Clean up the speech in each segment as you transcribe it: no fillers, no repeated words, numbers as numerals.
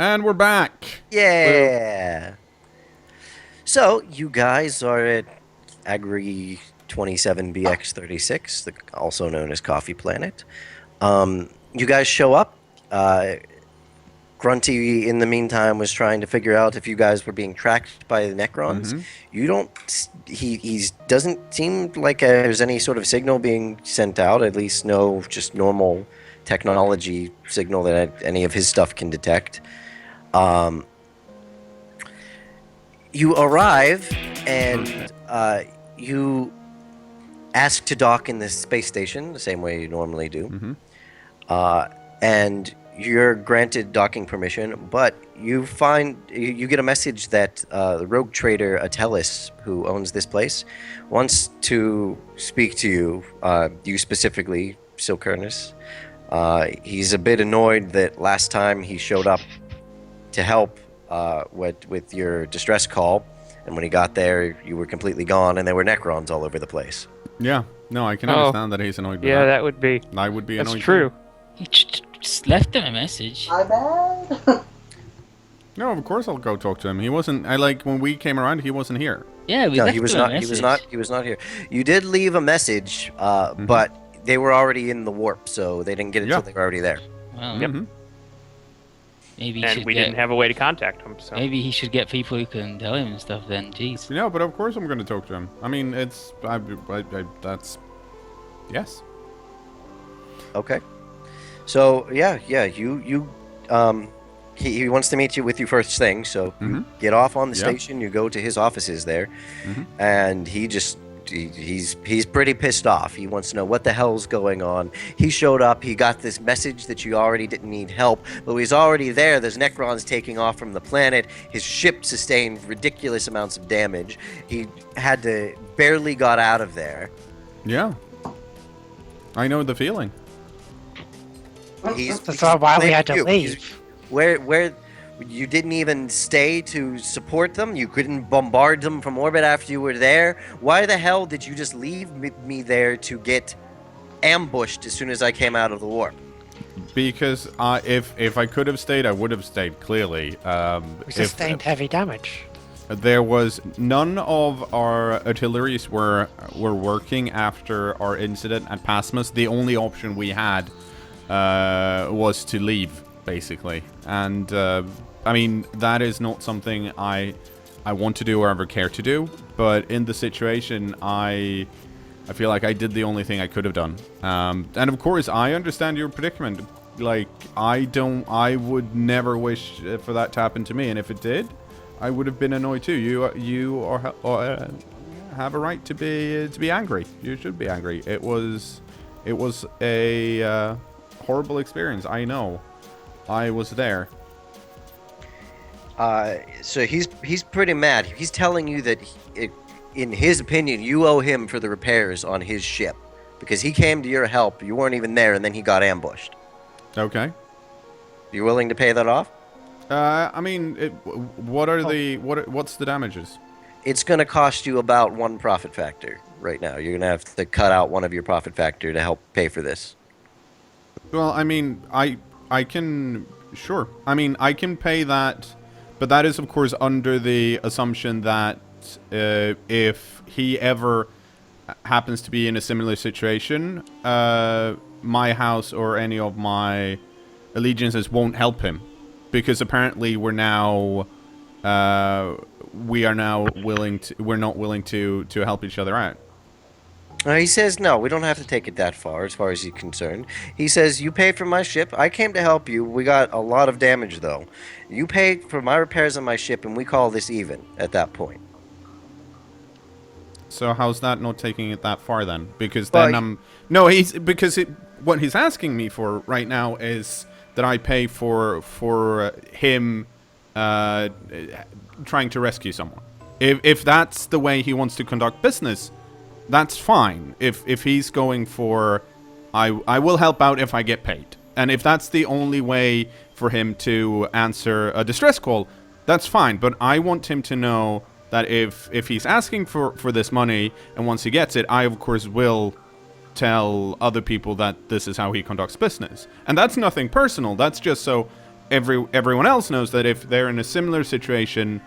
And we're back. Yeah. So you guys are at Agri 27BX36, also known as Coffee Planet. You guys show up. Grunty, in the meantime, was trying to figure out if you guys were being tracked by the Necrons. You don't. He doesn't seem like there's any sort of signal being sent out. At least no, just normal technology signal that any of his stuff can detect. You arrive and you ask to dock in this space station the same way you normally do. And you're granted docking permission, but you get a message that the rogue trader Atelis, who owns this place, wants to speak to you. You specifically, Silkernus. He's a bit annoyed that last time he showed up to help with your distress call, and when he got there, you were completely gone, and there were Necrons all over the place. Yeah, no, I can understand that he's annoyed with Yeah, that. that would be. I would be annoyed. That's true. You just left him a message. My bad. No, of course I'll go talk to him. He wasn't. When we came around, he wasn't here. Yeah, we No, left he was him a not. message. He was not here. You did leave a message, but they were already in the warp, so they didn't get it until they were already there. Well, Yep. maybe he And should we get, didn't have a way to contact him, so. Maybe he should get people who can tell him and stuff. Then, jeez. No, but of course I'm going to talk to him. I mean, it's that's yes. Okay. So he wants to meet you with you first thing. So you get off on the station. You go to his offices there, and he's pretty pissed off. He wants to know what the hell's going on. He showed up. He got this message that you already didn't need help, but he's already there. There's Necrons taking off from the planet. His ship sustained ridiculous amounts of damage. He barely got out of there. Yeah. I know the feeling. That's why we had to leave. Where you didn't even stay to support them? You couldn't bombard them from orbit after you were there? Why the hell did you just leave me there to get ambushed as soon as I came out of the warp? Because if I could have stayed, I would have stayed, clearly. We sustained heavy damage. There was none of our artilleries were working after our incident at Pasmus. The only option we had was to leave, basically. And I mean, that is not something I want to do or ever care to do. But in the situation, I feel like I did the only thing I could have done. And of course, I understand your predicament. Like, I would never wish for that to happen to me. And if it did, I would have been annoyed too. You have a right to be angry. You should be angry. It was a horrible experience. I know. I was there. So he's pretty mad. He's telling you that in his opinion, you owe him for the repairs on his ship because he came to your help. You weren't even there, and then he got ambushed. Okay. You willing to pay that off? I mean, what's the damages? It's going to cost you about 1 profit factor right now. You're going to have to cut out 1 of your profit factor to help pay for this. Well, I mean, I can, sure. I mean, I can pay that, but that is, of course, under the assumption that if he ever happens to be in a similar situation, my house or any of my allegiances won't help him. Because apparently we're not willing to help each other out. He says, no, we don't have to take it that far as he's concerned. He says, you paid for my ship. I came to help you. We got a lot of damage, though. You paid for my repairs on my ship, and we call this even at that point. So how's that not taking it that far, then? Because then what he's asking me for right now is that I pay for him trying to rescue someone. If that's the way he wants to conduct business, that's fine. If he's going for, I will help out if I get paid. And if that's the only way for him to answer a distress call, that's fine. But I want him to know that if he's asking for this money, and once he gets it, I, of course, will tell other people that this is how he conducts business. And that's nothing personal. That's just so everyone else knows that if they're in a similar situation,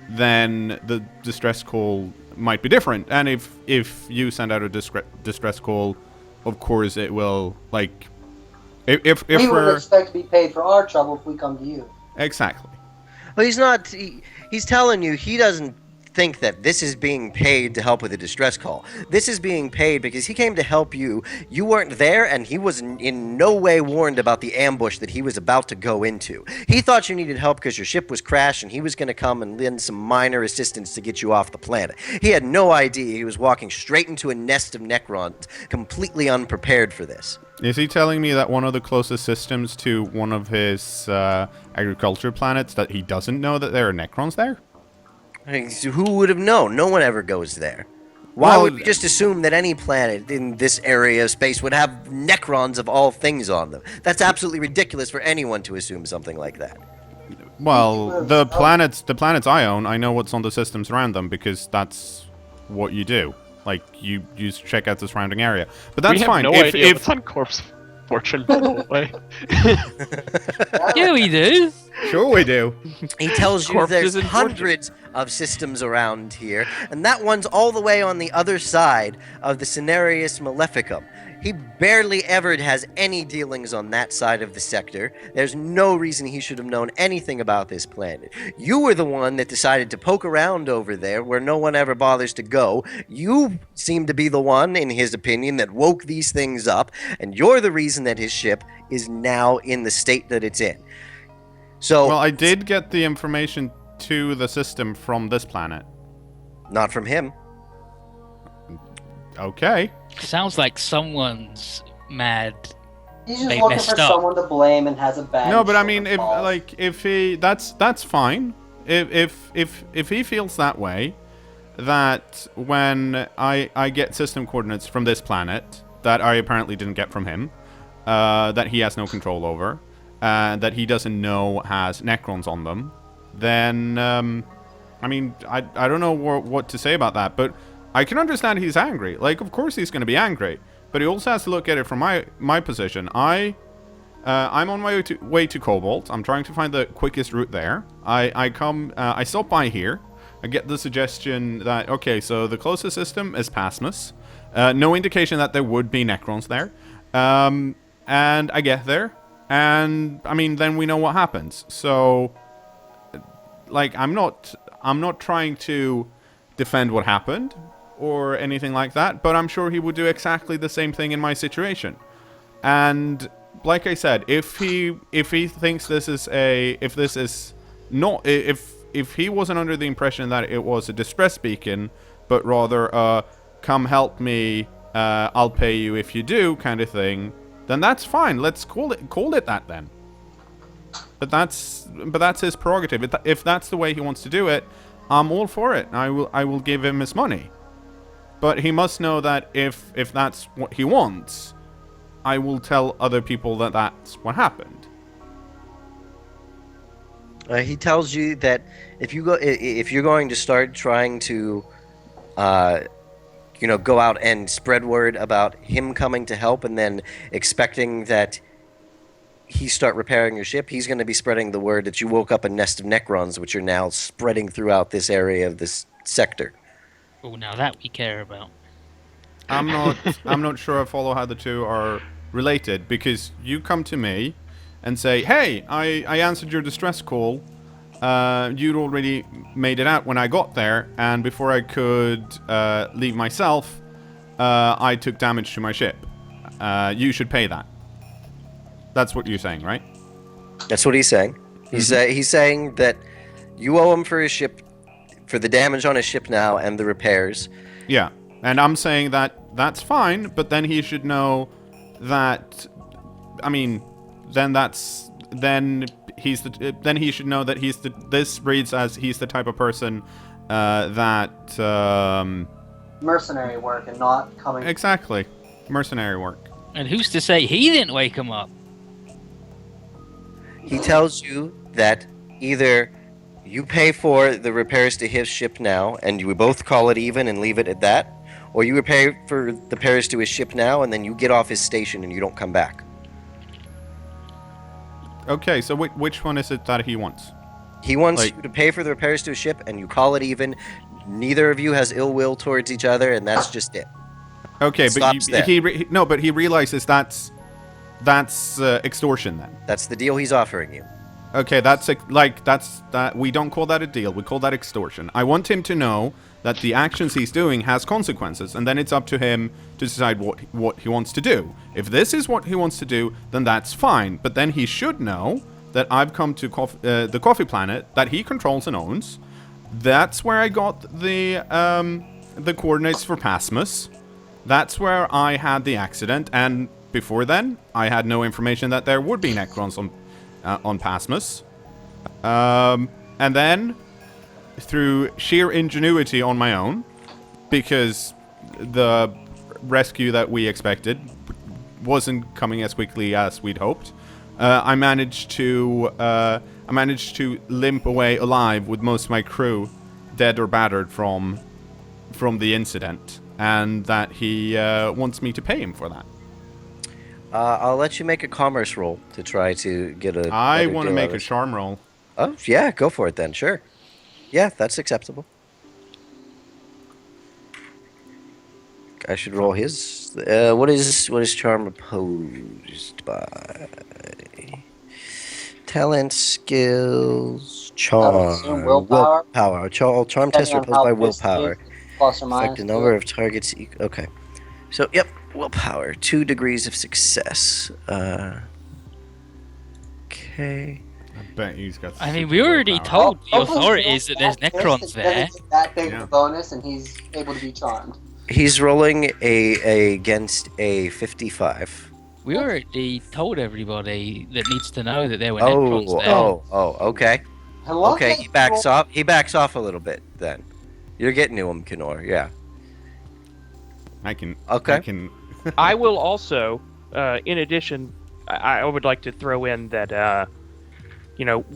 then the distress call might be different. And if you send out a distress call, of course it will, like, if we we're... would expect to be paid for our trouble if we come to you. Exactly. But he's not. He's telling you he doesn't think that this is being paid to help with a distress call. This is being paid because he came to help you. You weren't there, and he was in no way warned about the ambush that he was about to go into. He thought you needed help because your ship was crashed, and he was going to come and lend some minor assistance to get you off the planet. He had no idea he was walking straight into a nest of Necrons, completely unprepared for this. Is he telling me that one of the closest systems to one of his agriculture planets, that he doesn't know that there are Necrons there? I mean, who would have known? No one ever goes there. Why Well, would we just assume that any planet in this area of space would have Necrons of all things on them? That's absolutely ridiculous for anyone to assume something like that. Well, the planets I own, I know what's on the systems around them because that's what you do. Like, you check out the surrounding area. But that's fine. We have no idea what's on Corp's fortune, by the way. Yeah, we do. Sure we do. He tells you Corp there's isn't hundreds of systems around here, and that one's all the way on the other side of the Cenarius Maleficum. He barely ever has any dealings on that side of the sector. There's no reason he should have known anything about this planet. You were the one that decided to poke around over there where no one ever bothers to go. You seem to be the one, in his opinion, that woke these things up, and you're the reason that his ship is now in the state that it's in. So, Well, I did get the information to the system from this planet. not from him. Okay. Sounds like someone's mad. He's just They looking messed for up. someone to blame and has a bad. No, but I ship mean, of if balls. he, that's fine. If he feels that way, that when I get system coordinates from this planet that I apparently didn't get from him, that he has no control over, that he doesn't know has Necrons on them, then I mean, I don't know what to say about that, but I can understand he's angry. Like, of course he's going to be angry, but he also has to look at it from my position. I'm on my way to Cobalt. I'm trying to find the quickest route there. I stop by here. I get the suggestion that, okay, so the closest system is Pasmus. No indication that there would be Necrons there. And I get there, and I mean, then we know what happens. So, like, I'm not trying to defend what happened or anything like that, but I'm sure he would do exactly the same thing in my situation. And like I said, if he thinks if he wasn't under the impression that it was a distress beacon, but rather come help me, I'll pay you if you do kind of thing, then that's fine. Let's call it that then. But that's his prerogative. If that's the way he wants to do it, I'm all for it. I will give him his money. But he must know that if that's what he wants, I will tell other people that that's what happened. He tells you that if you're going to start trying to, go out and spread word about him coming to help, and then expecting that he start repairing your ship, he's going to be spreading the word that you woke up a nest of Necrons, which are now spreading throughout this area of this sector. Oh, now that we care about. I'm not sure I follow how the two are related, because you come to me and say, hey, I answered your distress call. You'd already made it out when I got there, and before I could leave myself, I took damage to my ship. You should pay that. That's what you're saying, right? That's what he's saying. He's saying that you owe him for his ship, for the damage on his ship now and the repairs. Yeah, and I'm saying that that's fine, but then he should know that. I mean, then he should know that this reads as he's the type of person that mercenary work and not coming. exactly, mercenary work. And who's to say he didn't wake him up? He tells you that either you pay for the repairs to his ship now, and you both call it even and leave it at that, or you pay for the repairs to his ship now, and then you get off his station and you don't come back. Okay, so which one is it that he wants? He wants Like- you to pay for the repairs to a ship, and you call it even. Neither of you has ill will towards each other, and that's just it. Okay, It but stops there. he realizes that's extortion then. That's the deal he's offering you. Okay, we don't call that a deal. We call that extortion. I want him to know that the actions he's doing has consequences, and then it's up to him to decide what he wants to do. If this is what he wants to do, then that's fine. But then he should know that I've come to the Coffee Planet that he controls and owns. That's where I got the coordinates for Pasmus. That's where I had the accident, and before then, I had no information that there would be Necrons on Pasmus. And then, through sheer ingenuity on my own, because the rescue that we expected wasn't coming as quickly as we'd hoped, I managed to limp away alive with most of my crew dead or battered from the incident, and that he wants me to pay him for that. I'll let you make a commerce roll to try to get a. I better want to deal make out a of it. charm roll. Oh yeah, go for it then. Sure. Yeah, that's acceptable. I should roll his. What is charm opposed by? Talent, skills, charm, assume willpower. Charm test Depending on opposed how by pissed he willpower. is, plus or Affect minus the two. number of targets. Okay. So yep, willpower. 2 degrees of success. Okay. I bet he's got. I mean, super we already willpower. told the Hopefully authorities he that there's doesn't Necrons get there. that big of Yeah. a bonus, and he's able to be charmed. He's rolling against a 55. We already told everybody that needs to know that there were Necrons there. Okay. Hello, Okay, he backs off. He backs off a little bit then. You're getting to him, cKnoor. Yeah. I can. Okay. I can. I will also, in addition, I would like to throw in that,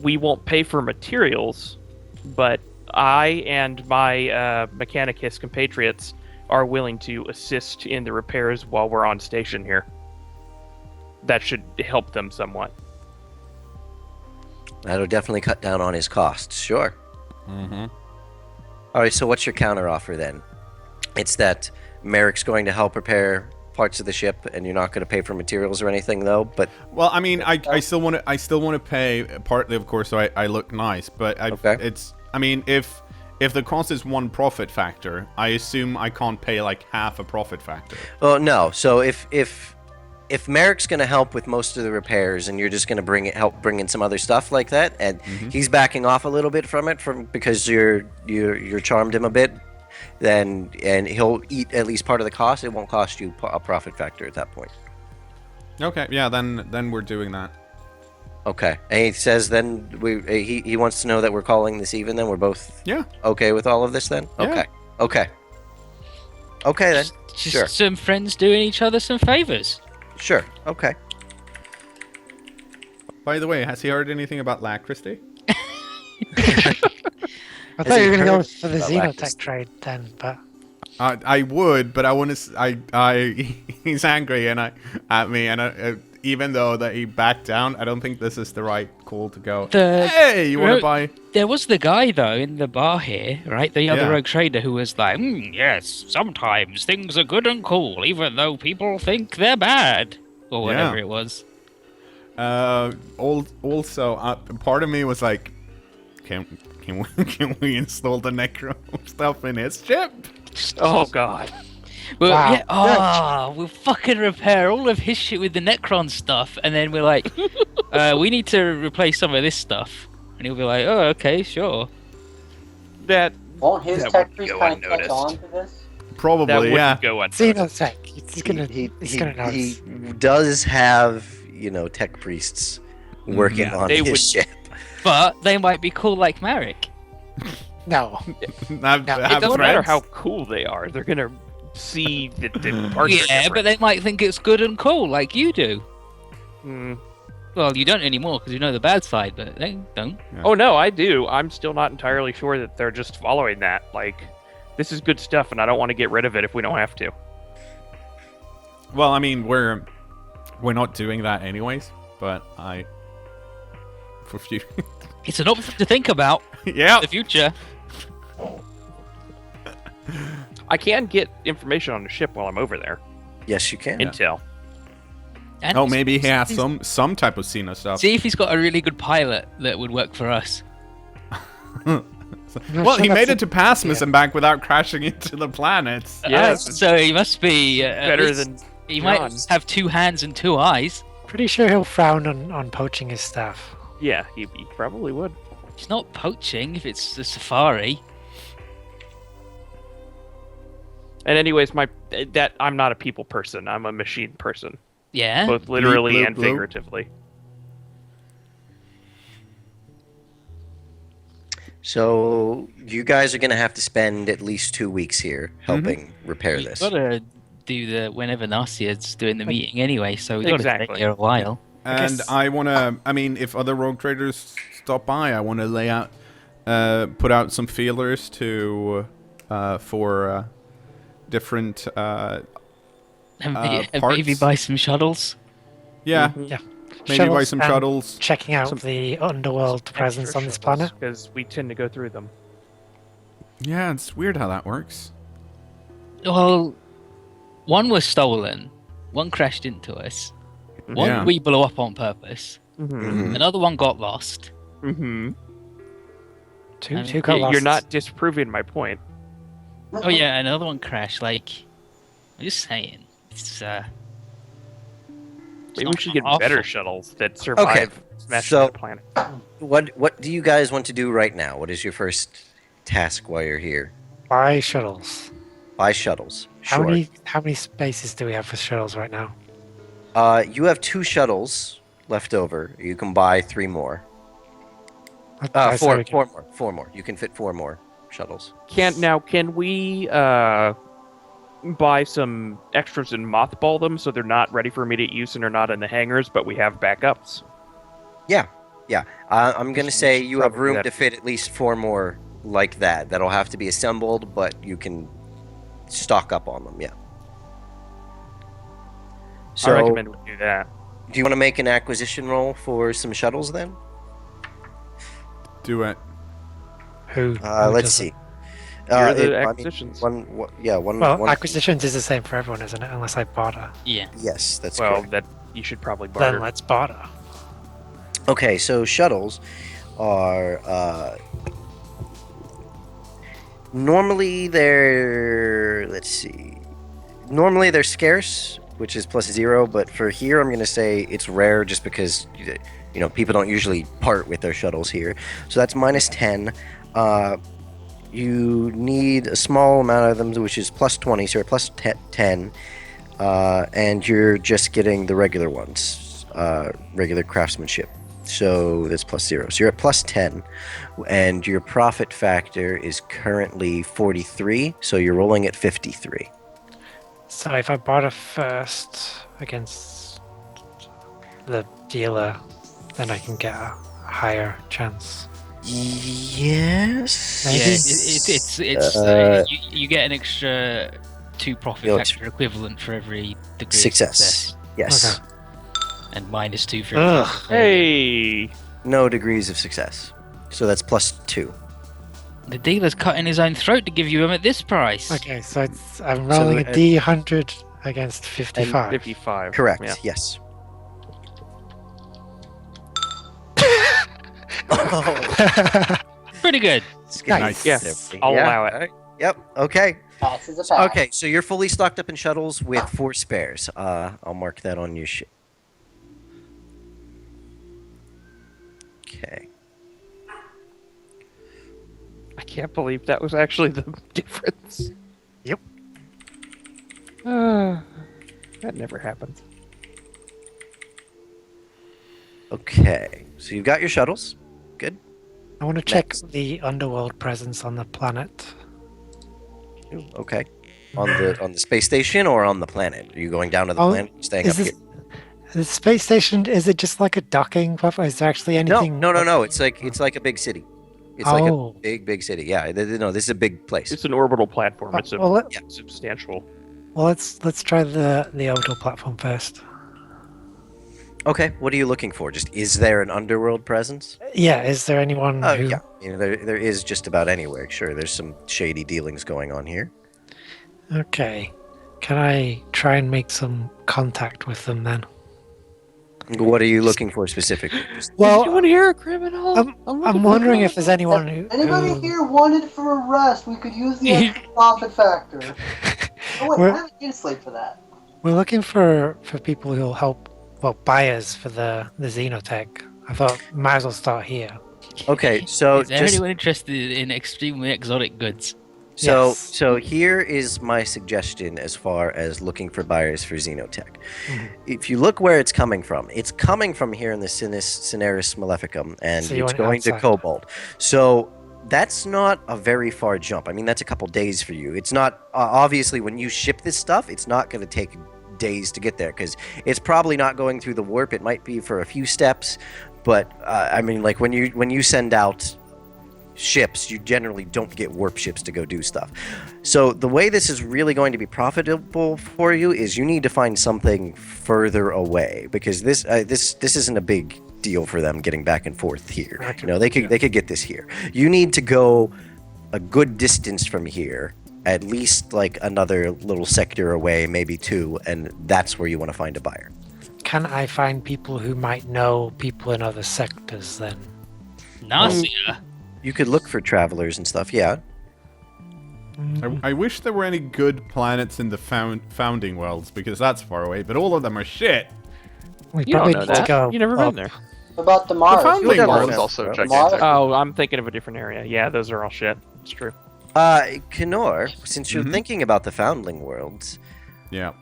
we won't pay for materials, but I and my Mechanicus compatriots are willing to assist in the repairs while we're on station here. That should help them somewhat. That'll definitely cut down on his costs. Sure. Mm-hmm. All right. So what's your counter offer then? It's that Merrick's going to help repair parts of the ship, and you're not going to pay for materials or anything, though. But Well, I mean, I still want to pay partly, of course, so I look nice. But Okay. it's. I mean, if the cost is 1 profit factor, I assume I can't pay like half a profit factor. well, no. So if Merrick's going to help with most of the repairs, and you're just going to help bring in some other stuff like that, and he's backing off a little bit from it because you're charmed him a bit, then and he'll eat at least part of the cost. It won't cost you a profit factor at that point. Okay, yeah, then we're doing that. Okay, and he says then he wants to know that we're calling this even. Then we're both Yeah. okay with all of this. Then Yeah. okay then Just sure some friends doing each other some favors. sure okay. By the way, has he heard anything about Lacristi? I Has thought he you were going to go heard for the about Xenotech Lactus? trade then, but I would, but I want to. He's angry at me, and even though that he backed down, I don't think this is the right call to go. Hey, you want to buy? There was the guy though in the bar here, right? The other Yeah. rogue trader who was like, yes, sometimes things are good and cool, even though people think they're bad, or whatever Yeah. it was. Also, part of me was like, can we install the Necro stuff in his ship? Oh god. Well, Wow. we'll fucking repair all of his shit with the Necron stuff, and then we're like, we need to replace some of this stuff. And he'll be like, oh, okay, sure. That Won't his That tech wouldn't priest go kind of catch unnoticed. on to this? Probably, that yeah. wouldn't go unnoticed. Xenotech, he's gonna, he's gonna notice. He does have tech priests working Yeah, on they his would- ship. But they might be cool like Marek. No, Have It doesn't matter friends. how cool they are. They're gonna see that the parts are Yeah, different. but they might think it's good and cool like you do. Mm. Well, you don't anymore because you know the bad side, but they don't. Oh no, I do. I'm still not entirely sure that they're just following that. Like, this is good stuff, and I don't want to get rid of it if we don't have to. Well, I mean, we're not doing that anyways. But for future. It's an option to think about Yeah. in the future. I can get information on the ship while I'm over there. Yes, you can. Intel. And Oh, maybe he has some type of Cena stuff. See if he's got a really good pilot that would work for us. Well, he made it to Passmus and back without crashing into the planets. Yes. So he must be Better than He John. might have 2 hands and 2 eyes. Pretty sure he'll frown on poaching his staff. Yeah, he probably would. It's not poaching if it's a safari. And anyways, I'm not a people person. I'm a machine person, Yeah. both literally Bleep, bloop, and bloop. figuratively. So you guys are going to have to spend at least 2 weeks here helping repair We've this. got to do the whenever Narcia's doing the meeting anyway, so we've got to stay Exactly. here a while. And I want to, I mean, if other rogue traders stop by, I want to lay out, put out some feelers to, for different, And maybe parts. buy some shuttles. yeah, Yeah. maybe buy Shuttles some and shuttles. Checking out the underworld presence on this planet. Because we tend to go through them. Yeah, it's weird how that works. Well, one was stolen, one crashed into us, one Yeah. we blew up on purpose, Mm-hmm. another one got lost. Mm-hmm. Two got lost. You're not disproving my point. Oh yeah, another one crashed. Like, I'm just saying, it's Maybe we not should get awful. better shuttles that survive smashing so- the planet. What do you guys want to do right now? What is your first task while you're here? Buy shuttles. Buy shuttles. How Sure. many spaces do we have for shuttles right now? You have 2 shuttles left over. You can buy 3 more. I say we can- 4 more. 4 more. You can fit 4 more shuttles. Can we buy some extras and mothball them so they're not ready for immediate use and are not in the hangars, but we have backups? Yeah. I'm going to say you have Probably room that. to fit at least 4 more like that. That'll have to be assembled, but you can stock up on them, yeah. I So, recommend we do that. do you want to make an acquisition roll for some shuttles then? Do it. Who Let's does see. it? You're the I mean, acquisitions. one. Well, acquisitions is the same for everyone, isn't it? Unless I barter. Yeah. Yes, that's Well, correct. that you should probably barter. Then let's barter. Okay, so shuttles are normally they're normally they're scarce, which is +0, but for here I'm going to say it's rare just because people don't usually part with their shuttles here. So that's -10. You need a small amount of them, which is +20, so you're +10, and you're just getting the regular ones, regular craftsmanship. So that's +0. So you're at +10, and your profit factor is currently 43, so you're rolling at 53. So if I barter first against the dealer, then I can get a higher chance. Yes. Maybe. Yeah, it's you get an extra 2 profit You'll- factor equivalent for every degree Success. of success, Yes. Okay. and -2 for Ugh. Hey! No degrees of success. So that's +2. The dealer's cutting his own throat to give you him at this price. Okay, so I'm rolling a D100 against 55. And 55. Correct. Yeah. Yes. Oh, Pretty good. Nice. Yeah, I'll allow it. alright. Yep. Okay. Pass is a pass. Okay. So you're fully stocked up in shuttles with 4 spares. I'll mark that on your ship. Okay. I can't believe that was actually the difference. Yep. That never happens. Okay. So you've got your shuttles. Good. I want to check Next. the underworld presence on the planet. Okay. On the space station or on the planet? Are you going down to the Oh, planet? Staying Is up this, here? the space station, is it just like a docking platform? Is there actually anything? No. It's like a big city. It's like Oh. a big city. Yeah. No, this is a big place. It's an orbital platform. Oh, It's a well, substantial. Well, let's try the orbital platform first. Okay, what are you looking for? Just is there an underworld presence? Yeah, is there anyone Oh, who... yeah. There is just about anywhere. Sure, there's some shady dealings going on here. Okay. Can I try and make some contact with them then? What are you looking for specifically? Well, Anyone here a criminal? I'm wondering if there's anyone who... Anybody who- here wanted for arrest? We could use the extra profit factor. Oh wait, We're- I have a slate for that. We're looking for people who'll help, well, buyers for the Xenotech. I thought might as well start here. Okay, so Is there just anyone interested in extremely exotic goods? Yes. so here is my suggestion as far as looking for buyers for Xenotech. Mhm. If you look where it's coming from here in the Cineris Maleficum, and So you it's want going to outside. Cobalt. So that's not a very far jump. I mean, that's a couple days for you. It's not obviously when you ship this stuff, it's not going to take days to get there because it's probably not going through the warp. It might be for a few steps, but I mean, like when you send out ships, you generally don't get warp ships to go do stuff. So the way this is really going to be profitable for you is you need to find something further away because this isn't a big deal for them getting back and forth here. Okay. You know, they could get this here. You need to go a good distance from here, at least like another little sector away, maybe 2, and that's where you want to find a buyer. Can I find people who might know people in other sectors then? Nausea. You could look for travelers and stuff, yeah. I wish there were any good planets in the founding worlds, because that's far away, but all of them are shit. We You don't probably know need to that. go You never up. been there. What about the Mars? foundling You'll never world know. It's also Mars? gigantic. Oh, I'm thinking of a different area. Yeah, those are all shit. It's true. cKnoor, since you're Mhm. thinking about the foundling worlds, Yeah.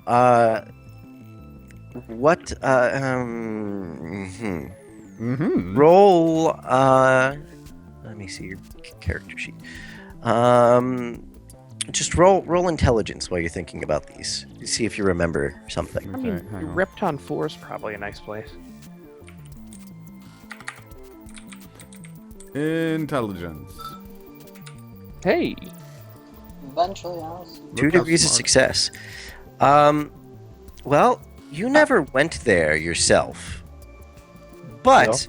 what Mm-hmm. roll let me see your character sheet. Just roll intelligence while you're thinking about these. See if you remember something. I mean, Okay, hang on. Repton 4 is probably a nice place. Intelligence. Hey, Eventually, honestly. 2 Look how degrees of smart. success. Well, you never went there yourself. But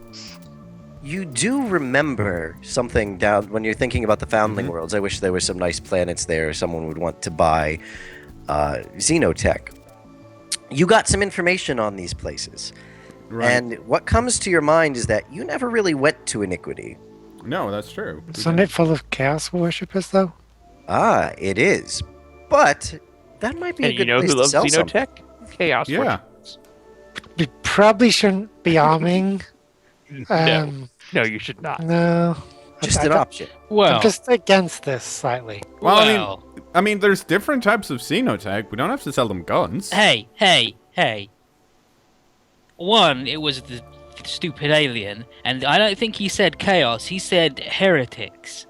you do remember something down when you're thinking about the foundling worlds. I wish there were some nice planets there someone would want to buy Xenotech. You got some information on these places. Right. And what comes to your mind is that you never really went to Iniquity. No, that's true. Isn't it full of chaos worshippers though? Ah, it is. But that might be a and good you know place who to loves sell something. Xenotech? Chaos. Yeah. Worshippers. We probably shouldn't be arming. No, you should not. No. Just I an don't- option. Well, I'm just against this slightly. Well, I mean, there's different types of Xenotech. We don't have to sell them guns. hey. One, it was the stupid alien, and I don't think he said chaos. He said heretics.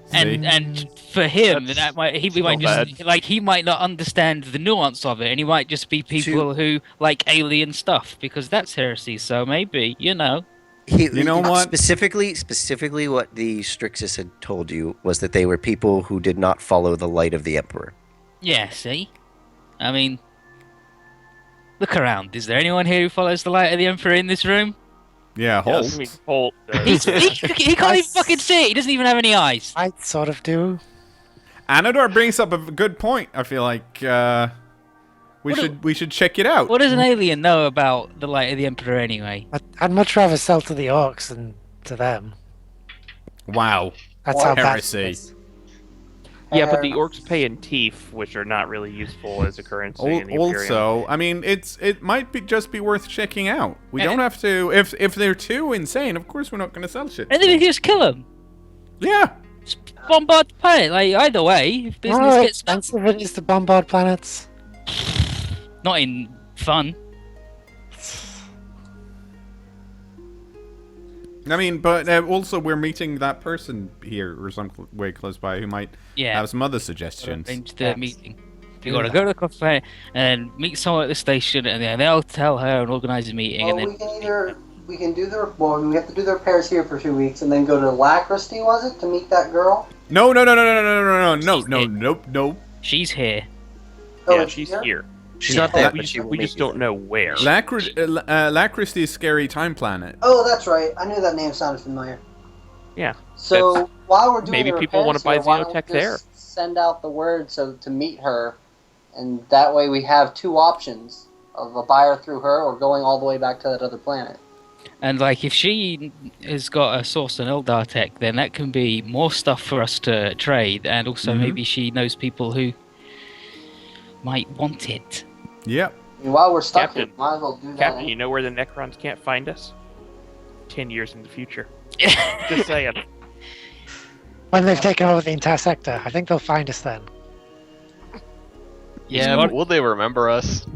See? And for him, That's that might he still might just bad. like he might not understand the nuance of it, and he might just be people who like alien stuff because that's heresy. So maybe You know what? Specifically, what the Strixus had told you was that they were people who did not follow the light of the Emperor. yeah. See, I mean, look around. Is there anyone here who follows the light of the Emperor in this room? Yeah, Holt. I mean, Holt He's, does. he can't even fucking see it. He doesn't even have any eyes. I sort of do. Anador brings up a good point. I feel like we should check it out. What does an alien know about the light of the Emperor anyway? I'd much rather sell to the orcs than to them. Wow. That's how bad Heresy. it is. Yeah, but the orcs pay in teeth, which are not really useful as a currency in the Imperium. Also, I mean, it might just be worth checking out. We don't have to. If they're too insane, of course we're not going to sell shit. And then we can just kill them. Yeah. Just bombard the planet. Like either way, if business How gets done, expensive it is to bombard planets. not in fun. I mean, but also we're meeting that person here or some way close by who might Yeah. have some other Gotta suggestions. arrange the meeting. We gotta go to the cafe and meet someone at the station, and then they'll tell her and organize a meeting, Well, and we then can either we can do we have to do the repairs here for 2 weeks, and then go to Lacristy, was it, to meet that girl? No, nope. she's here. Oh, Yeah, it's she's here. She's Yeah. not there, we but she will we meet just you don't there. know where. Lacristy's Scary Time Planet. Oh, that's right. I knew that name sounded familiar. Yeah. So while we're doing maybe the people wanna repairs buy here, why don't Xenotech we there. just send out the word to meet her, and that way we have two options of a buyer through her or going all the way back to that other planet. And like, if she has got a source on Eldar tech, then that can be more stuff for us to trade, and also maybe she knows people who might want it. Yep. I mean, while we're stuck Captain. here, might as well do that. Captain, you know where the Necrons can't find us? 10 years in the future. Just saying. When they've taken over the entire sector, I think they'll find us then. Yeah, but will they remember us?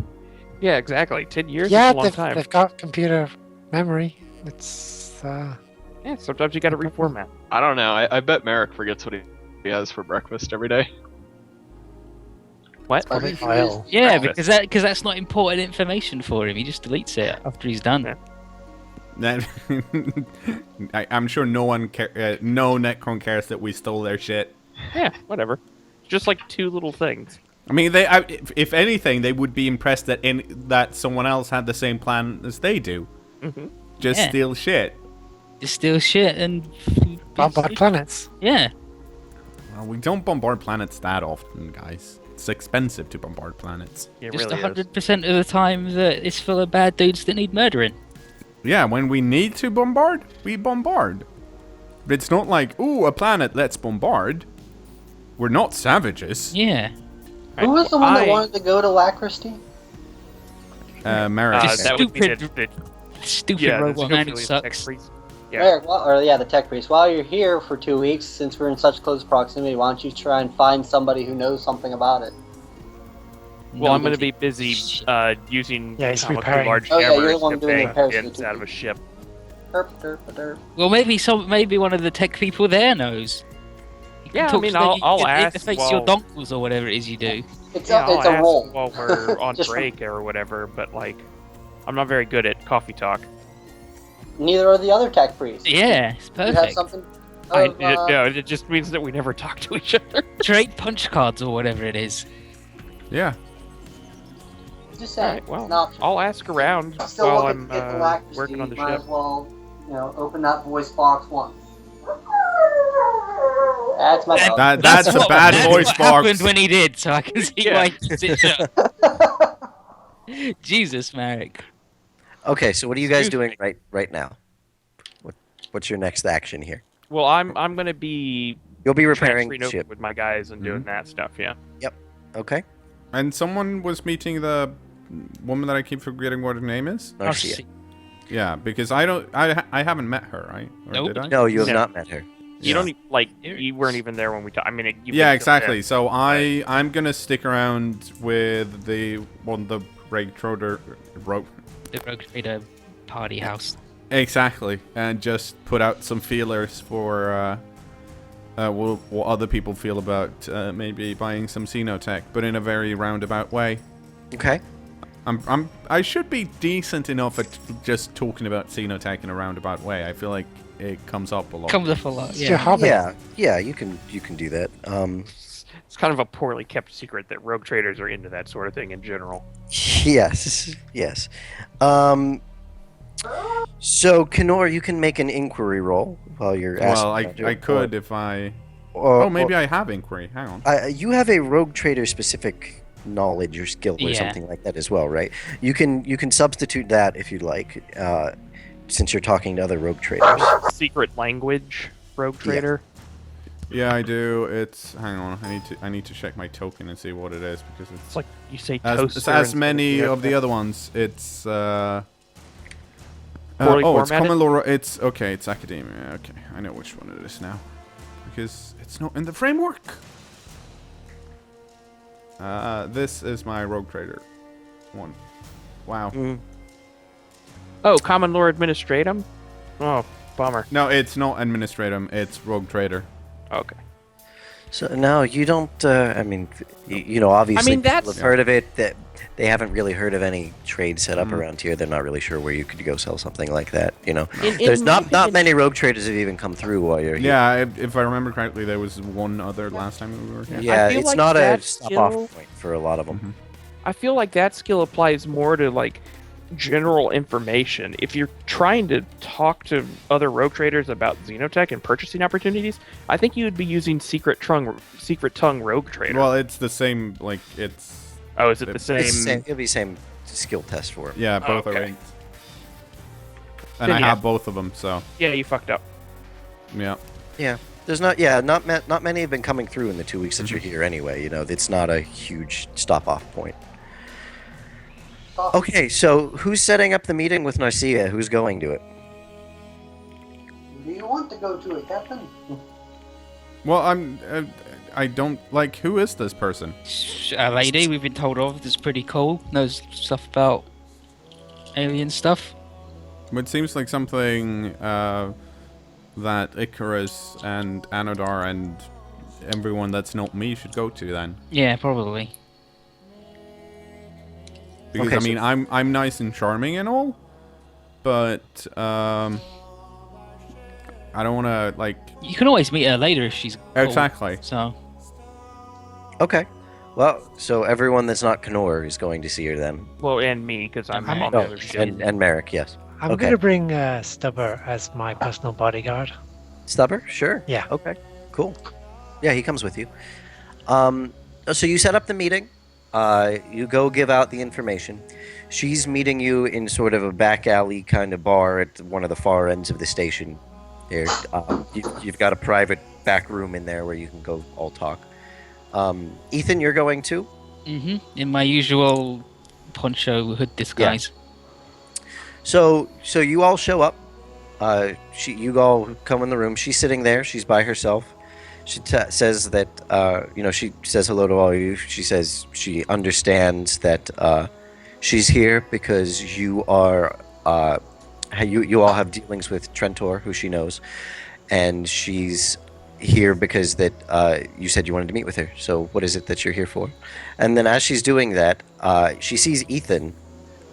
Yeah, exactly. 10 years Yeah, is a long time. they've got computer memory. It's Yeah, sometimes you gotta reformat. I don't know. I bet Merrick forgets what he has for breakfast every day. What? But if you Well. use- Yeah, Breakfast. because that's not important information for him. He just deletes it after he's done. Yeah. That I'm sure no Necron cares that we stole their shit. Yeah, whatever. Just like two little things. I mean, if anything, they would be impressed that someone else had the same plan as they do. Mm-hmm. Just Yeah. steal shit. Just steal shit and bombard planets. yeah. Well, we don't bombard planets that often, guys. It's expensive to bombard planets. It Just really is. 100% of the time that it's full of bad dudes that need murdering. Yeah, when we need to bombard, we bombard. But it's not like, ooh, a planet, let's bombard. We're not savages. Yeah. Who was the one that I- wanted to go to Lacristy? Merrick. Just that would be the, stupid- the Stupid yeah, robot the man who Scofield sucks. tech priest. Yeah. Eric, the tech priest. While you're here for 2 weeks, since we're in such close proximity, why don't you try and find somebody who knows something about it? Well, I'm going to Nobody- be busy using Yeah, he's comically repairing. large Oh, yeah, you're the hammers one to doing the bang repairs for the bits 2 out of a weeks. ship. Derp, derp, derp. Well, maybe one of the tech people there knows. You can Yeah, I talk mean, to them, I'll- you I'll can ask interface your while- donkles or whatever it is you do. It's Yeah, a, it's I'll a ask roll. while we're on Just break or whatever, but like, I'm not very good at coffee talk. Neither are the other tech priests. Yeah, it's You have perfect. something. No, it just means that we never talk to each other. Trade punch cards or whatever it is. Yeah. Just saying. Alright, well, it's an option. I'll ask around Still while looking I'm to get the Lacristy, working on the might ship. as well, open that voice box once. That's my dog. That's a bad voice what box. happened when he did, so I can see Yeah. why he keeps it shut. Jesus, Marek. Okay, so what are you guys Excuse doing right now? What's your next action here? Well, I'm going to be You'll be repairing transferring the over ship. with my guys and doing that stuff. Yeah. Okay. And someone was meeting the woman that I keep forgetting what her name is. Narcia. Yeah, because I haven't met her, right? Or Nope. did I? No, you have No. not met her. You don't you weren't even there when we talked. I mean, Yeah, exactly. So I'm gonna stick around with the Rogue Trader. The Rogue Trader party house. Exactly, and just put out some feelers for what other people feel about maybe buying some Xenotech, but in a very roundabout way. Okay. I should be decent enough at just talking about Xenotech in a roundabout way. I feel like it comes up a lot. Comes up a lot. It's your Yeah. hobby. Yeah, you can do that. It's kind of a poorly kept secret that rogue traders are into that sort of thing in general. Yes. So cKnoor, you can make an inquiry roll while you're asking. Well, about it, I could if I. Or, Oh, maybe I have inquiry. Hang on. you have a rogue trader specific knowledge or skill or Yeah. something like that as well, right? You can substitute that if you'd like, since you're talking to other rogue traders. Secret language rogue trader. Yeah, I do. It's hang on. I need to check my token and see what it is because It's it's like you say as toaster. as instead many the of the other other ones. It's Poorly it's formatted? common law. It's okay. It's academia. Okay, I know which one it is now because it's not in the framework. This is my rogue trader one. Wow. Mm. Oh, common lore administratum. Oh, bummer. No, it's not administratum. It's rogue trader. Okay. So no, you don't. I mean, obviously mean, that's- people have heard of it. That they haven't really heard of any trade set up around here. They're not really sure where you could go sell something like that. There's not many rogue traders have even come through while you're here. Yeah, if I remember correctly, there was one other last time we were here. Yeah, I feel it's like not a that's stop-off still- point for a lot of them. I feel like that skill applies more to like general information. If you're trying to talk to other rogue traders about Xenotech and purchasing opportunities, I think you would be using Secret Tongue Rogue Trader. Well, it's the same. Like it's. Oh, is it the It's the same? same. It'll be same skill test for it. Yeah, both are Okay. ranked. And Then I yeah. have both of them, so Yeah, you fucked up. yeah. Yeah. There's not many have been coming through in the 2 weeks that you're here anyway. You know, it's not a huge stop-off point. Okay, so who's setting up the meeting with Narcia? Who's going to it? Do you want to go to it, Captain? Well, I don't like. Who is this person? A lady we've been told of that's pretty cool. Knows stuff about alien stuff. It seems like something that Icarus and Anodar and everyone that's not me should go to then. Yeah, probably. Because Okay, I mean, I'm nice and charming and all, but I don't want to like. You can always meet her later if she's cool. Exactly. So Okay. Well, so everyone that's not cKnoor is going to see her then. Well, and me, because I'm Okay. on the Oh, other ship. and Merrick, yes. I'm Okay. gonna bring Stubber as my personal bodyguard. Stubber? Sure. Yeah. Okay. Cool. Yeah, he comes with you. So you set up the meeting. You go give out the information. She's meeting you in sort of a back alley kind of bar at one of the far ends of the station. Here, you've got a private back room in there where you can go all talk. Ethan, you're going too? in my usual poncho hood disguise. So you all show up. You all come in the room. She's sitting there. She's by herself. She says that she says hello to all of you. She says she understands that she's here because you are you all have dealings with Trentor, who she knows, and she's here because that you said you wanted to meet with her. So what is it that you're here for? And then as she's doing that, she sees Ethan.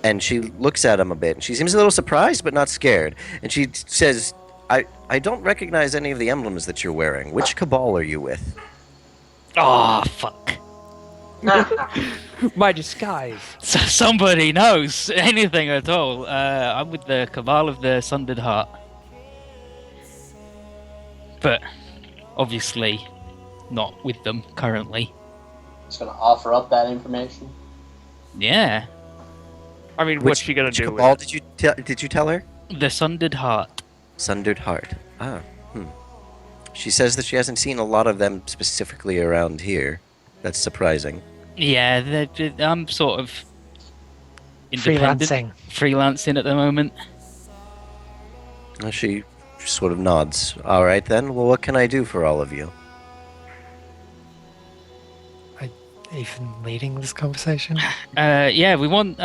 And she looks at him a bit, and she seems a little surprised, but not scared. And she says, I don't recognize any of the emblems that you're wearing. Which cabal are you with? Oh, fuck. My disguise. So somebody knows anything at all. I'm with the Cabal of the Sundered Heart. But obviously not with them currently. Just gonna offer up that information. Yeah. I mean, what's she gonna which do cabal with it? did you tell her? The Sundered Heart. Sundered Heart. She says that she hasn't seen a lot of them specifically around here. That's surprising. Yeah, I'm sort of independent. Freelancing at the moment. She sort of nods. All right then. Well, what can I do for all of you? Ethan leading this conversation. Yeah, we want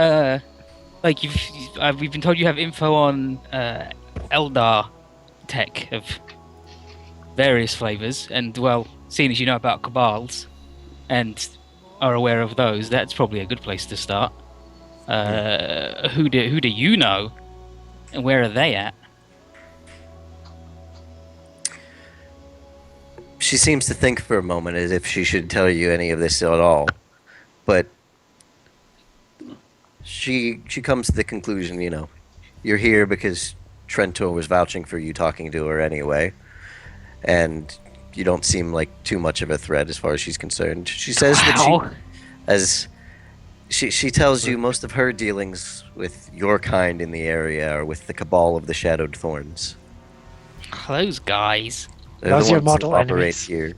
we've been told you have info on Eldar tech of various flavors, and well, seeing as you know about cabals and are aware of those, that's probably a good place to start. Who do you know, and where are they at? She seems to think for a moment as if she should tell you any of this at all, but she comes to the conclusion, you're here because Trentor was vouching for you talking to her anyway, and you don't seem like too much of a threat as far as she's concerned. She says that she tells you most of her dealings with your kind in the area are with the Cabal of the Shadowed Thorns. Those guys. They're Those the are your ones that model operate enemies. here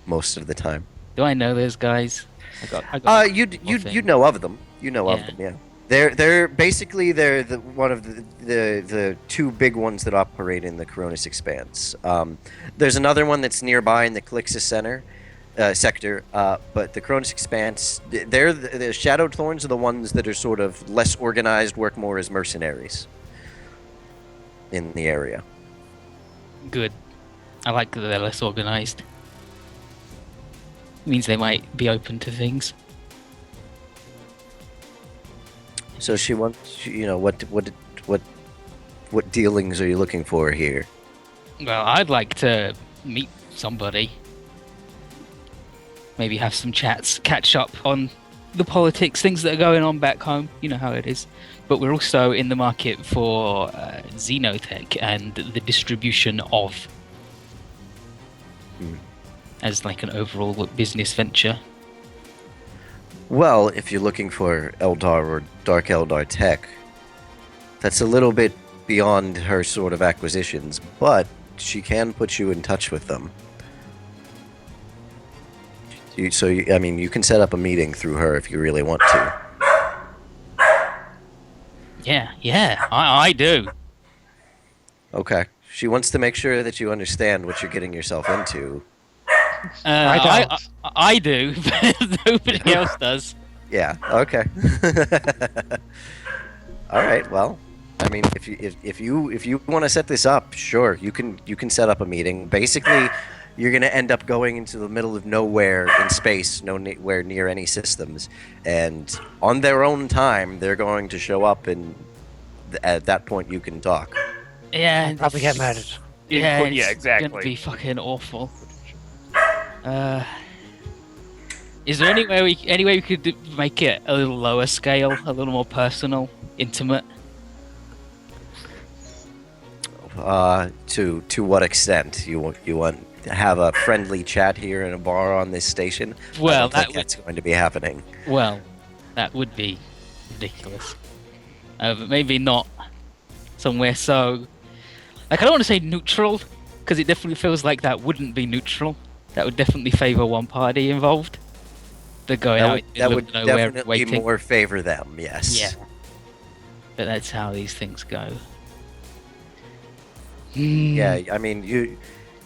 most of the time. Do I know those guys? I got You know of them. You know of Yeah. them, yeah. They're basically one of the two big ones that operate in the Coronis Expanse. There's another one that's nearby in the Calixis sector, but the Coronis Expanse, the Shadowed Thorns are the ones that are sort of less organized, work more as mercenaries in the area. good. I like that they're less organized. Means they might be open to things. So she wants, what dealings are you looking for here? Well, I'd like to meet somebody. Maybe have some chats, catch up on the politics, things that are going on back home. You know how it is. But we're also in the market for xenotech and the distribution of, as like an overall business venture. Well, if you're looking for Eldar or Dark Eldar tech, that's a little bit beyond her sort of acquisitions, but she can put you in touch with them. I mean, you can set up a meeting through her if you really want to. Yeah, I do. Okay. She wants to make sure that you understand what you're getting yourself into. I don't. I do, but nobody else does. Yeah. Okay. All right. Well, I mean, if you want to set this up, sure, you can set up a meeting. Basically, you're gonna end up going into the middle of nowhere in space, nowhere near any systems, and on their own time, they're going to show up, and at that point, you can talk. Yeah, Probably get murdered. Yeah, Yeah, it's exactly. gonna be fucking awful. Is there any way we could make it a little lower scale, a little more personal, intimate? To what extent you want to have a friendly chat here in a bar on this station? Well, I don't think that's going to be happening. Well, that would be ridiculous. But maybe not somewhere so... Like, I don't want to say neutral, because it definitely feels like that wouldn't be neutral. That would definitely favour one party involved. They're going out in the That middle would of nowhere definitely waiting. more favor them. Yes. Yeah. But that's how these things go. Yeah. I mean,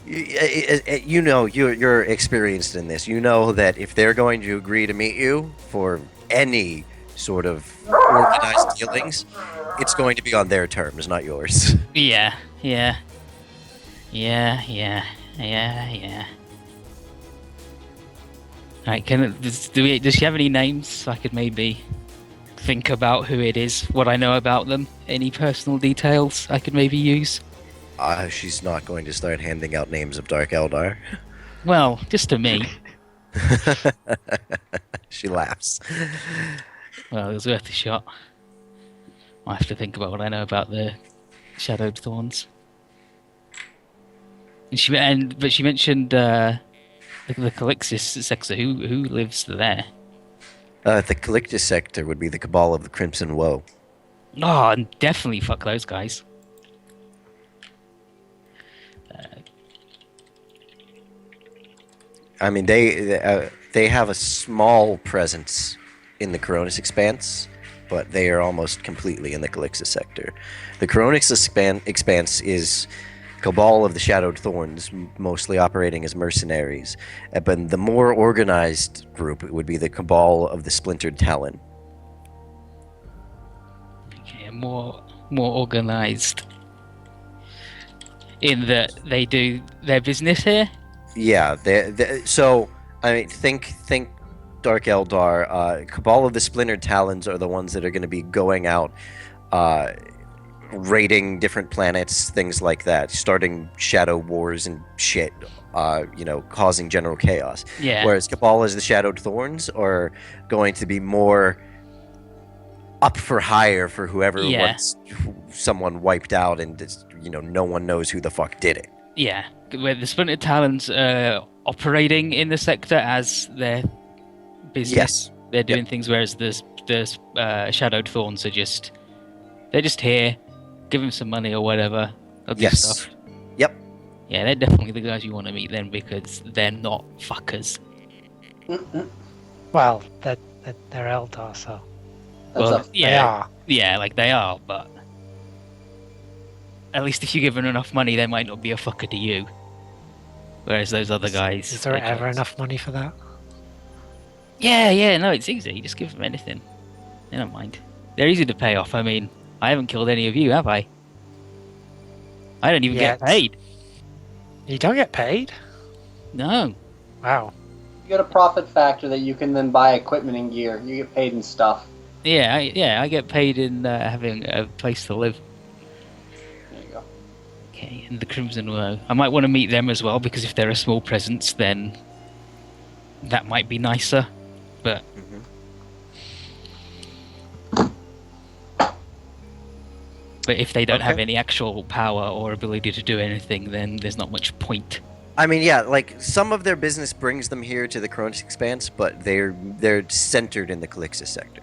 you know, you're experienced in this. You know that if they're going to agree to meet you for any sort of organized dealings, it's going to be on their terms, not yours. Yeah. Alright, does she have any names so I could maybe think about who it is, what I know about them, any personal details I could maybe use? She's not going to start handing out names of Dark Eldar. Well, just to me. She laughs. Well, it was worth a shot. I have to think about what I know about the Shadowed Thorns. But she mentioned the Calixis sector. Who lives there? The Calixis sector would be the Cabal of the Crimson Woe. Oh, and definitely fuck those guys. I mean, they have a small presence in the Coronis Expanse, but they are almost completely in the Calixis sector. The Coronis Expanse is Cabal of the Shadowed Thorns, mostly operating as mercenaries. But the more organized group would be the Cabal of the Splintered Talon. Okay, more organized. In that they do their business here. Yeah, so I mean, think Dark Eldar. Cabal of the Splintered Talons are the ones that are going to be going out, raiding different planets, things like that, starting shadow wars and shit. Causing general chaos. Yeah. Whereas Cabal as the Shadowed Thorns are going to be more up for hire for whoever wants someone wiped out, and just, no one knows who the fuck did it. Yeah, where the Splintered Talons are operating in the sector as their business. Yes. They're doing things, whereas the Shadowed Thorns are just here, give them some money or whatever. They'll do stuff. Yep. Yeah, they're definitely the guys you want to meet then, because they're not fuckers. Well, they're Eldar, so They are. Yeah, like they are, but at least if you give them enough money, they might not be a fucker to you. Whereas those other guys... Is there ever enough money for that? Yeah, no, it's easy. You just give them anything. They don't mind. They're easy to pay off. I mean, I haven't killed any of you, have I? I don't even get paid. You don't get paid? No. Wow. You get a profit factor that you can then buy equipment and gear. You get paid in stuff. Yeah, I get paid in having a place to live. There you go. Okay, and the Crimson Woe. I might want to meet them as well, because if they're a small presence, then that might be nicer. But But if they don't have Okay. any actual power or ability to do anything, then there's not much point. I mean, yeah, like some of their business brings them here to the Cronus Expanse, but they're centered in the Calixis sector.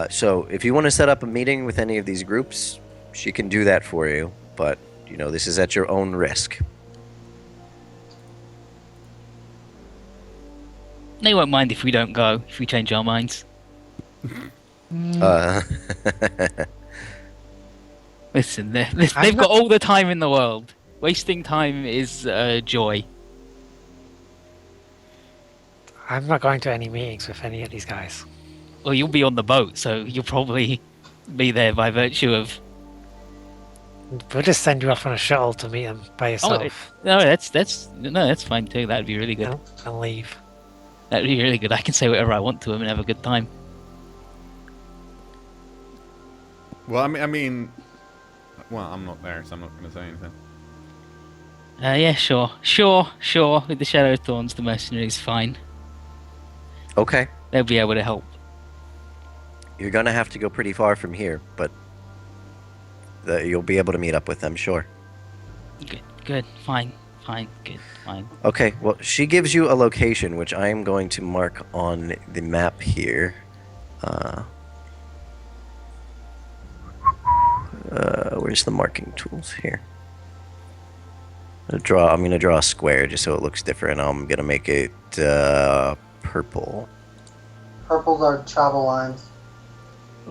So if you want to set up a meeting with any of these groups, she can do that for you. But this is at your own risk. They won't mind if we don't go, if we change our minds. Listen, they've got all the time in the world. Wasting time is joy. I'm not going to any meetings with any of these guys. Well, you'll be on the boat, so you'll probably be there by virtue of... We'll just send you off on a shuttle to meet them by yourself. No, that's fine too. That'd be really good. And leave. That'd be really good. I can say whatever I want to them and have a good time. Well, I mean, well, I'm not there, so I'm not going to say anything. Yeah, sure. With the Shadow Thorns, the mercenaries, fine. Okay. They'll be able to help. You're gonna have to go pretty far from here, but you'll be able to meet up with them, sure. Good, fine, good. Okay, well, she gives you a location, which I am going to mark on the map here. Where's the marking tools here? I'm gonna draw a square just so it looks different. I'm gonna make it purple. Purples are travel lines.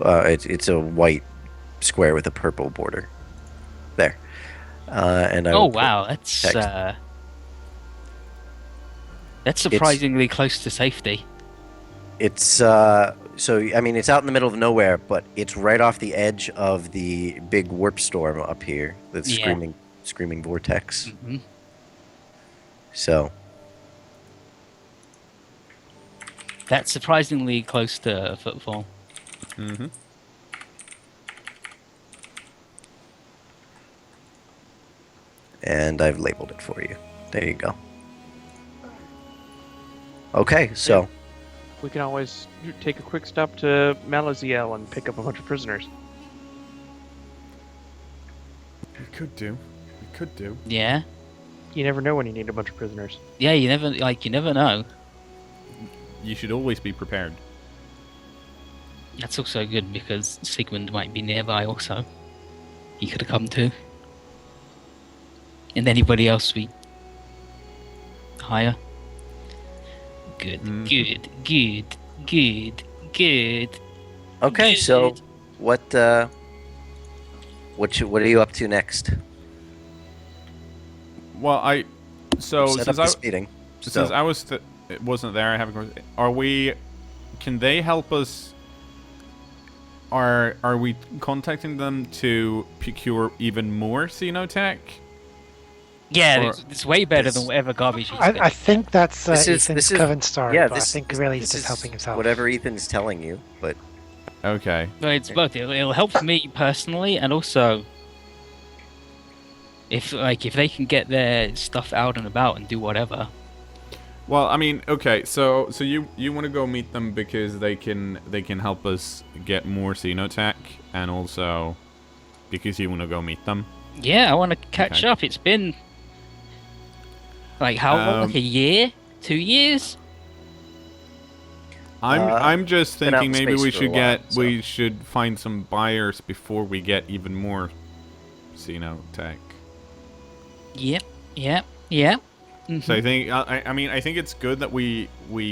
It's a white square with a purple border. There. And I Oh will put wow, that's text. that's surprisingly close to safety. It's it's out in the middle of nowhere, but it's right off the edge of the big warp storm up here. The screaming vortex. Mm-hmm. So That's surprisingly close to footfall. Mm-hmm. and I've labeled it for you. There you go. Okay, so We can always take a quick stop to Malaziel and pick up a bunch of prisoners. We could do. Yeah. You never know when you need a bunch of prisoners. Yeah, you never know. You should always be prepared. That's also good because Sigmund might be nearby also. He could have come too. And anybody else we hire. Good, good. okay, so Good. what are you up to next? Well, Set up this meeting. Since So, I wasn't there, I haven't. Can they help us? Are we contacting them to procure even more Xenotech? Yeah, Or- it's way better This- than whatever garbage he's I got. think that's This is- Ethan's this is- current story, yeah, but I think really he's just is helping himself. Whatever Ethan's telling you, but Okay. Well, it's both. It'll help me personally, and also if they can get their stuff out and about and do whatever. Well, I mean, okay. So you want to go meet them because they can help us get more Xenotech, and also because you want to go meet them. Yeah, I want to catch Okay. up. It's been like how long? Like a year, 2 years. I'm just been out thinking in maybe space we for a should while, we should find some buyers before we get even more Xenotech. Yep. Mhm. So I think I think it's good that we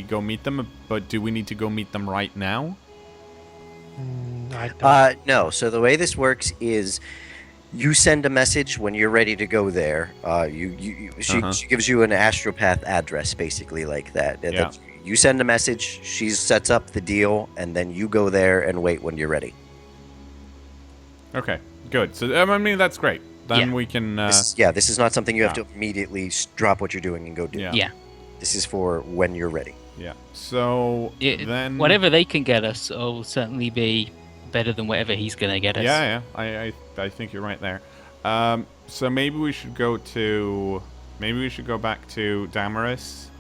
go meet them, but do we need to go meet them right now? I don't. no. So the way this works is, you send a message when you're ready to go there. She gives you an astropath address, basically like that. Yeah. You send a message, she sets up the deal, and then you go there and wait when you're ready. Okay, good. So I mean that's great. Then Yeah. we can. This is not something you have to immediately drop what you're doing and go do. Yeah. Yeah. This is for when you're ready. Yeah. So then Whatever they can get us will certainly be better than whatever he's gonna get us. Yeah. I think you're right there. So maybe we should go back to Damaris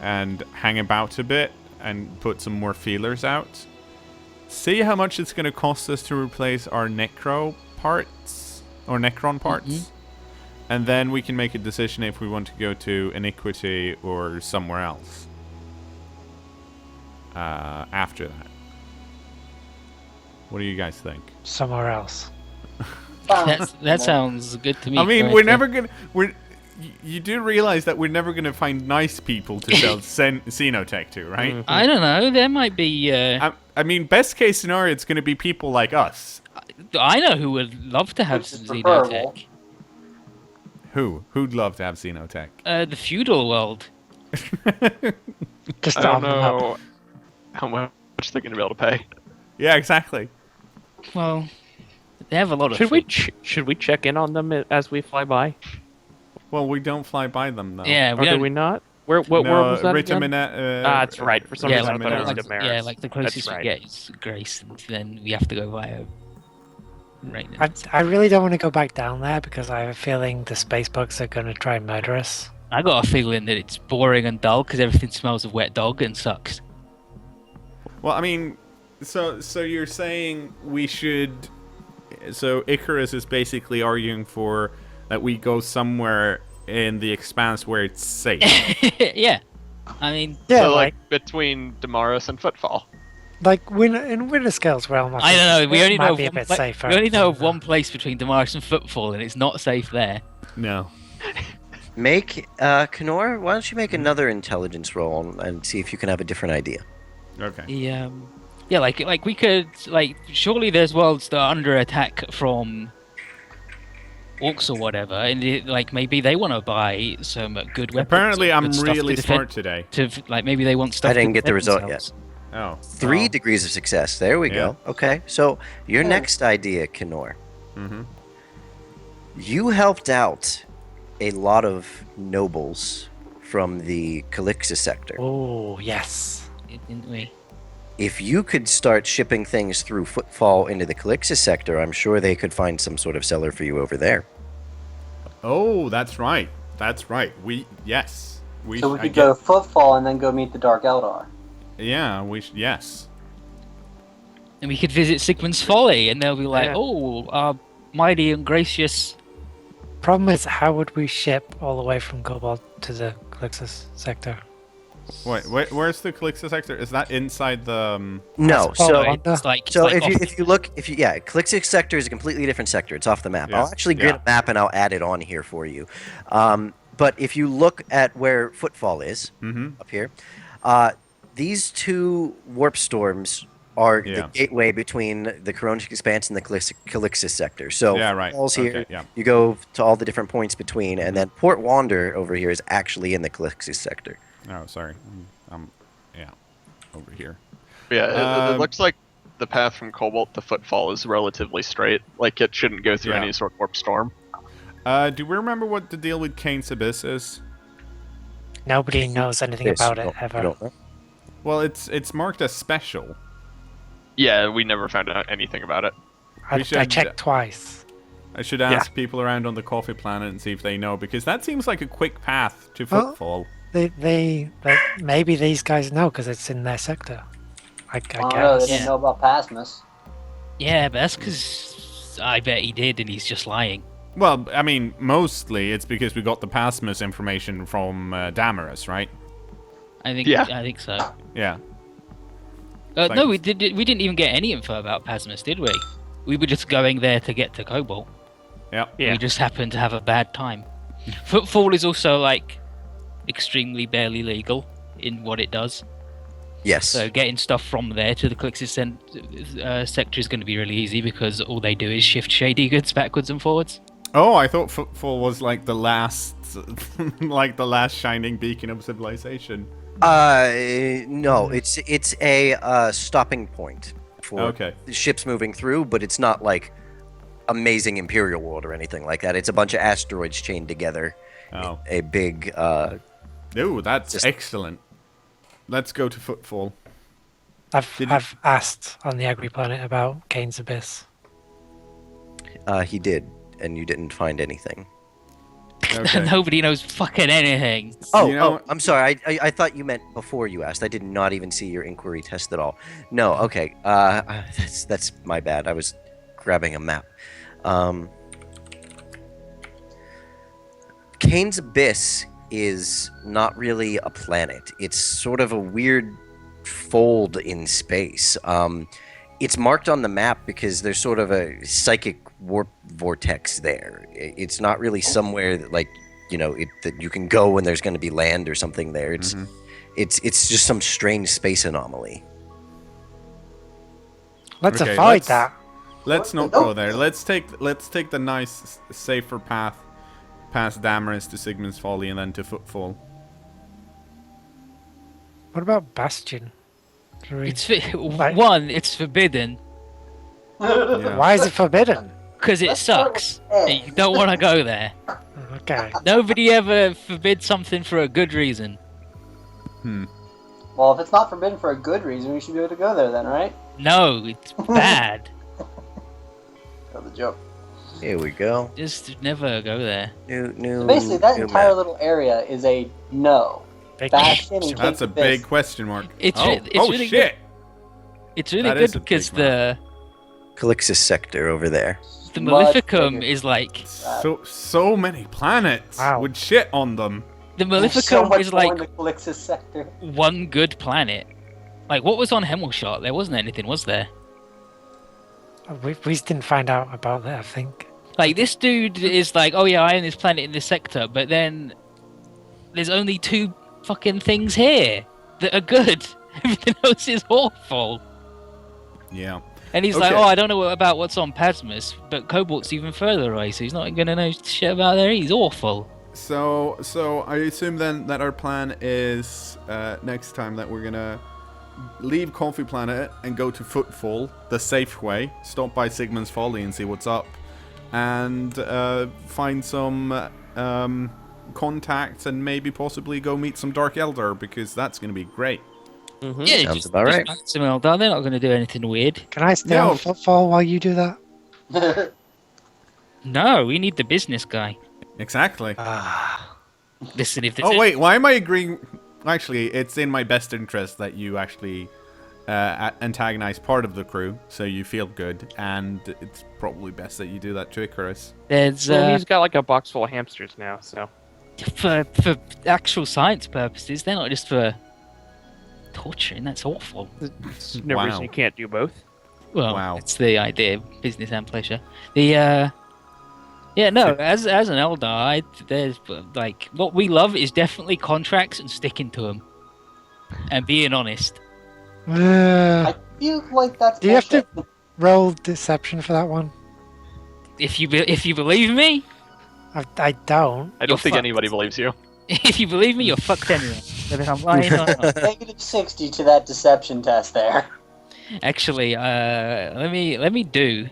and hang about a bit and put some more feelers out. see how much it's going to cost us to replace our Necron parts, and then we can make a decision if we want to go to Iniquity or somewhere else. After that, what do you guys think? Somewhere else. That sounds good to me. I mean, we're never gonna. You do realize that we're never gonna find nice people to sell Xenotech to, right? I don't know. There might be. I mean, best case scenario, it's gonna be people like us. I know who would love to have Which is Xenotech. Who'd love to have Xenotech? The feudal world. Just I don't arm them up. know how much they're going to be able to pay. Yeah, exactly. Well, they have a lot of. Should we check in on them as we fly by? Well, we don't fly by them though. Yeah, Or we do don't. we not? What was that again? That's right. For some Yeah, reason, I like, thought it was like, Damaris. yeah, like the closest That's we right. get is Grace, and then we have to go via Raiden. I really don't want to go back down there because I have a feeling the space bugs are going to try and murder us. I got a feeling that it's boring and dull because everything smells of wet dog and sucks. Well, I mean, so you're saying we should. So Icarus is basically arguing for that we go somewhere in the expanse where it's safe. Yeah, I mean, Yeah, so, like between Damaris and Footfall. in Winterscale's realm, I don't know. We only know might of be a one bit pla- safer. we only know of one place between Damaris and Footfall, and it's not safe there. No. Make cKnoor. Why don't you make another intelligence roll and see if you can have a different idea? Okay. Yeah, like we could surely there's worlds that are under attack from orcs or whatever, and maybe they want to buy some good weapons. Apparently, or I'm good stuff to really defend- smart today. Maybe they want stuff. I didn't to get the defend result themselves. Oh. 3 degrees of success. There we go. Okay, so your next idea, cKnoor. Mm-hmm. You helped out a lot of nobles from the Calixis sector. Oh, yes. Didn't we? If you could start shipping things through Footfall into the Calixis sector, I'm sure they could find some sort of seller for you over there. Oh, that's right. That's right. Yes. So we could go Footfall and then go meet the Dark Eldar. Yeah. Yes. And we could visit Sigmund's Folly, and they'll be like, Yeah. "Oh, our mighty and gracious." Problem is, how would we ship all the way from Cobalt to the Calixis sector? Wait. Where's the Calixis sector? Is that inside the? No, Oh, so right. It's like so it's like if you look, Calixis sector is a completely different sector. It's off the map. Yeah, I'll actually get yeah. a map and I'll add it on here for you. But if you look at where Footfall is up here, these 2 warp storms are the gateway between the Coronic Expanse and the Calixis sector. So Yeah, right. Footfall's here. Okay, yeah. You go to all the different points between, and then Port Wander over here is actually in the Calixis sector. Oh, sorry. Yeah. Over here. Yeah, it looks like the path from Cobalt to Footfall is relatively straight. Like, it shouldn't go through Yeah. any sort of warp storm. Do we remember what the deal with Kane's Abyss is? Nobody knows anything Yes, about you it don't- you ever. don't know. Well, it's marked as special. Yeah, we never found out anything about it. I should- checked twice. I should ask people around on the Coffee Planet and see if they know, because that seems like a quick path to Well- Footfall. They maybe these guys know because it's in their sector. I I don't know, they guess. didn't Yeah. know about Pasmus. yeah, but that's because I bet he did, and he's just lying. Well, I mean, mostly it's because we got the Pasmus information from Damaris, right? I think. Yeah. I think so. Yeah. No, Like- we didn't even get any info about Pasmus, did we? We were just going there to get to Cobalt. Yeah. Yeah. We just happened to have a bad time. Footfall is also extremely barely legal in what it does. Yes. So getting stuff from there to the Calixis sector is going to be really easy because all they do is shift shady goods backwards and forwards. Oh, I thought Footfall was like the last, like the last shining beacon of civilization. No, it's a stopping point for Okay. ships moving through, but it's not like amazing Imperial world or anything like that. It's a bunch of asteroids chained together. Oh. A big. Ooh, that's Just- excellent. Let's go to Footfall. Did you- I've asked on the Agri Planet about Kane's Abyss. He did, and you didn't find anything. Okay. Nobody knows fucking anything. Oh, You know- I'm sorry. I thought you meant before you asked. I did not even see your inquiry test at all. No, okay. That's my bad. I was grabbing a map. Kane's Abyss is not really a planet. It's sort of a weird fold in space. It's marked on the map because there's sort of a psychic warp vortex there. It's not really somewhere that, like, you know, that you can go when there's going to be land or something there. It's just some strange space anomaly. Let's Okay, avoid that. Let's not go there. Let's take the nice, safer path past Damaris to Sigmund's Folly and then to Footfall. What about Bastion? Do we- One, it's forbidden Yeah. Why is it forbidden? because it Let's start with sucks. A. And you don't want to go there. Okay. Nobody ever forbids something for a good reason. Well, if it's not forbidden for a good reason, we should be able to go there then, right? No, it's bad. That's the joke. Here we go. Just never go there. New. So basically, that new entire map. little area is a no. Big Bastion and That's a Kane's big Abyss. question mark. It's oh, re- it's oh really shit! It's really That is good a because big map. Calixis sector over there. the Much Maleficum bigger. is like So many planets Wow. with shit on them. the There's so Maleficum much is more like in the Calixis sector. one good planet. Like what was on Hemmelshot? There wasn't anything, was there? We didn't find out about that, I think. Like this dude is like, oh yeah, I own this planet in this sector, but then there's only 2 fucking things here that are good. Everything else is awful. Yeah. And he's like, Okay. oh, I don't know about what's on Pasmus, but Cobalt's even further away, so he's not gonna know shit about there. He's awful. So I assume then that our plan is next time that we're gonna leave Coffee Planet and go to Footfall, the safe way. Stop by Sigmund's Folly and see what's up, and find some contacts and maybe possibly go meet some Dark Elder because that's gonna be great. Yeah, Sounds about right. Similar, they're not gonna do anything weird. Can I stay No. on Footfall while you do that? No, we need the business guy. Exactly. Listen, if there's Oh wait, why am I agreeing? Actually, it's in my best interest that you actually antagonize part of the crew, so you feel good, and it's probably best that you do that to Icarus. there's Well, he's got like a box full of hamsters now, so. for actual science purposes, they're not just for torturing. That's awful. There's no Wow. reason you can't do both. Well, Wow. it's the idea, business and pleasure. The yeah, no, as an Eldar, there's like what we love is definitely contracts and sticking to them and being honest. I feel like that's Do you have to bullshit. roll deception for that one? If you believe me, I don't. I You're don't think fucked. anybody believes you. if you believe me, you're fucked anyway. Whether I'm lying or not. Negative 60 to that deception test there. Actually, let me do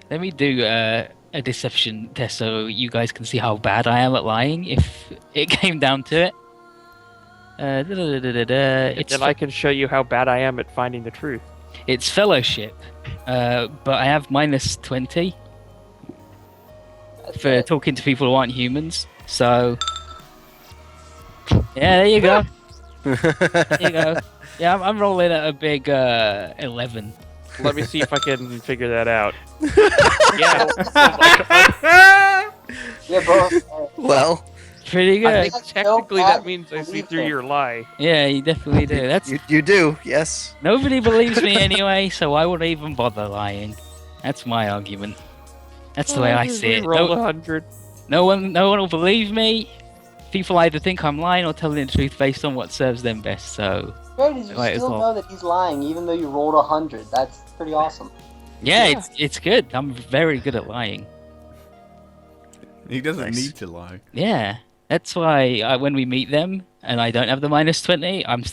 a deception test so you guys can see how bad I am at lying if it came down to it. It's Then I can show you how bad I am at finding the truth. it's fellowship, but I have minus 20 for talking to people who aren't humans. So yeah, there you go. There you go. Yeah, I'm rolling at a big 11. Let me see if I can figure that out. Yeah. Yeah, bro. Well, Pretty I good. think That's so technically bad, that means I see believe through it. your lie. Yeah, you definitely do. That's you do, yes. nobody believes me anyway, so I wouldn't even bother lying. That's my argument. That's the way I see it. Roll No, 100. no one will believe me. People either think I'm lying or telling the truth based on what serves them best. So Great is you Might as still well. know that he's lying, even though you rolled 100. That's pretty awesome. yeah, Yeah. it's good. I'm very good at lying. He doesn't Nice. need to lie. Yeah, that's why when we meet them and I don't have the minus 20, I'm still